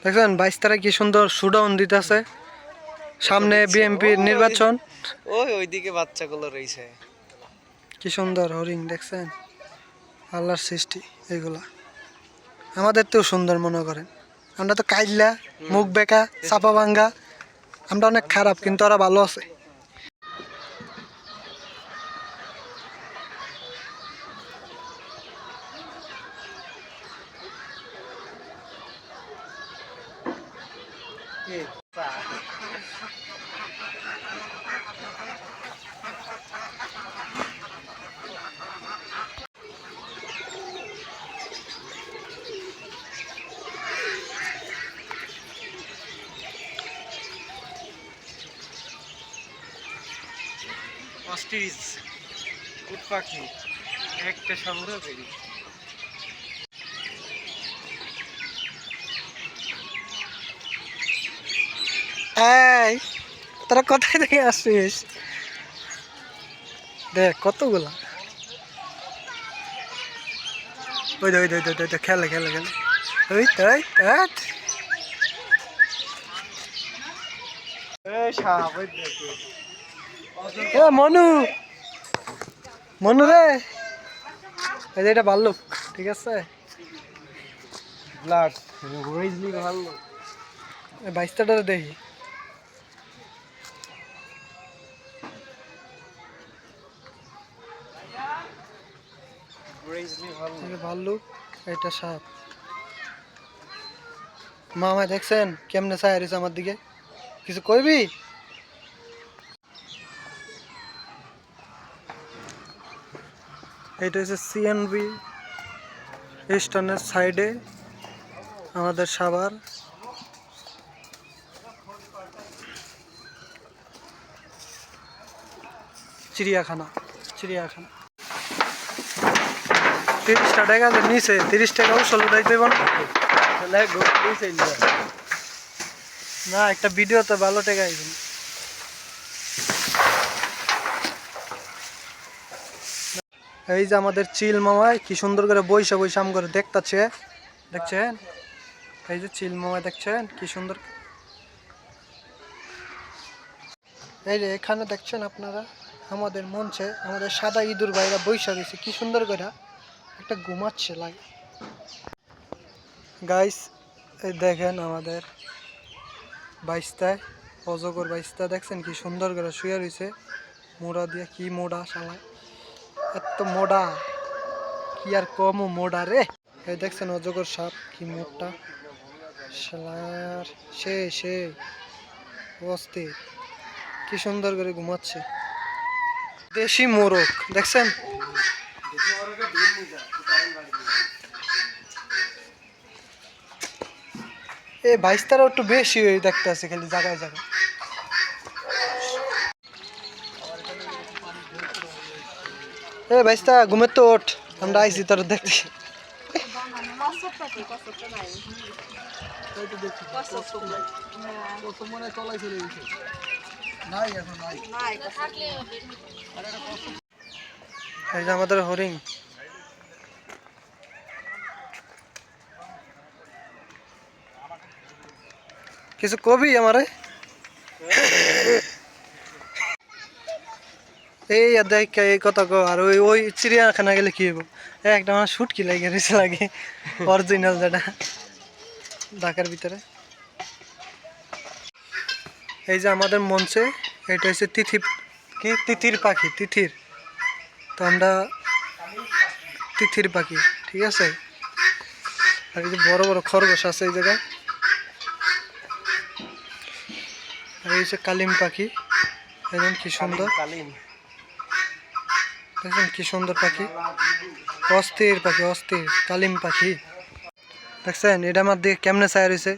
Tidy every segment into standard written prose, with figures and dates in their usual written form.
দেখছেন 22 তারিখ কি সুন্দর শুডাউন দিতেছে, সামনে বিএমপির নির্বাচন। ওইদিকে বাচ্চাগুলো রয়েছে, কি সুন্দর হরিণ দেখছেন, আল্লাহর সৃষ্টি এগুলা। আমাদের তো সুন্দর মনে করেন, আমরা তো কাইল্লা মুখ বেকা চাপা ভাঙ্গা, আমরা অনেক খারাপ কিন্তু ওরা ভালো আছে। অস্ট্রিচ উট পাখি একটা সংগ্রহ করি। এই তোরা কোথায় থেকে আসছিস? দেখ কতগুলা, ওই ওই খেলে খেলে খেলে ওই তাই। মনু মনু রে, এই যে এটা ভাল্লুক, ঠিক আছে? ব্ল্যাক ভালো 22টারে দেখি। ভাল্লুক, এটা সাপ। মামা দেখছেন কেমনে চাই রয়েছে আমার দিকে, কিছু কইবি? এটা হচ্ছে সিএনবি স্টেশনের সাইডে আমাদের সাভার। চিড়িয়াখানা 30 টাকা নিচে, 30 টাকাও 16 টাকা দেব না, একটা ভিডিও তো ভালো টাকা আইবেন। এই যে আমাদের চিল মামাই কি সুন্দর করে বৈশা বৈশা আম করে দেখতেছে, দেখছেন? এই যে চিল মামাই দেখছেন কি সুন্দর। এই যে এখানে দেখছেন আপনারা আমাদের মঞ্চে আমাদের সাদা ইঁদুর ভাইরা বৈশা রয়েছে কি সুন্দর করে, একটা ঘুমাচ্ছে লাগে। গাইস এই দেখেন আমাদের বাইস্তায় অজগর বাইস্তা দেখছেন কি সুন্দর করে শুয়ে রয়েছে, মোড়া দিয়ে, কি মোড়া শালা, এত মোড়া কি আর কম মোড়া রে। এই দেখছেন অজগর সাপ কি মোটা শালার, সে অস্থির, কি সুন্দর করে ঘুমাচ্ছে। দেশি মোরগ দেখছেন, এই বাইস্তারা একটু বেশি দেখতে আছে খালি জায়গায় জায়গায়। এ বাইস্তা ঘুমের তো ওঠ, আমরা আইসি তোর দেখছি। এই যে আমাদের হরিণ, কিছু কবি আমারে? এই দেখ এই কথা কো, আর ওই ওই চিড়িয়াখানা গেলে কি হইব, একটা আমার শুটকি লাগে রয়েছে লাগে অরিজিনাল যেটা ঢাকার ভিতরে। এই যে আমাদের মঞ্চে এটা হচ্ছে তিথির পাখি, তিথির, তো আমরা তিথির পাখি, ঠিক আছে? আর এই যে বড় বড় খরগোশ আছে এই জায়গায়। আর এই যে কালিম পাখি, দেখেন কি সুন্দর, দেখেন কি সুন্দর পাখি, অস্থির পাখি, অস্থির কালিম পাখি দেখছেন। এটা আমার দিকে কেমনে চাই রয়েছে,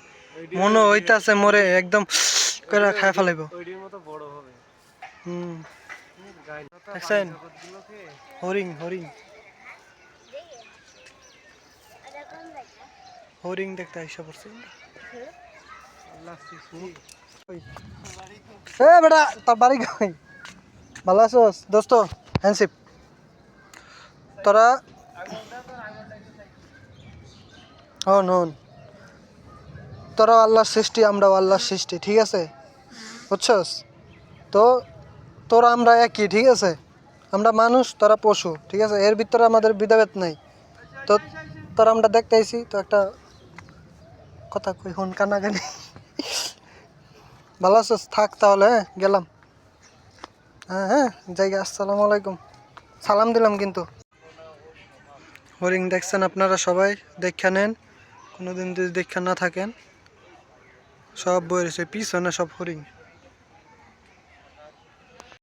মনে হইতাছে মোরে একদম করে খায় ফেলাইব। দেখছেন হরিণ হরিণ দেখতে আইসা পড়ছে। বেটা তোর বাড়ি কই? ভালো আছোস দোস্ত? হ্যান্ডশিপ তোরা হন তোরাও আল্লাহর সৃষ্টি, আমরাও আল্লাহর সৃষ্টি, ঠিক আছে? বুঝছস? তো তোরা আমরা একই, ঠিক আছে? আমরা মানুষ, তোরা পশু, ঠিক আছে? এর ভিতরে আমাদের ভেদাভেদ নাই। তো তোরা আমরা দেখতে আইছি, তো একটা কথা কই হন কানাকানি। ভালো আছিস? থাক তাহলে, হ্যাঁ গেলাম। হ্যাঁ হ্যাঁ জায়গা, আসসালামু আলাইকুম, সালাম দিলাম কিন্তু। হরিণ দেখছেন আপনারা সবাই, দেখা নেন, কোনোদিন যদি দেখা না থাকেন। সব বই রয়েছে পিছনে, সব হরিণ।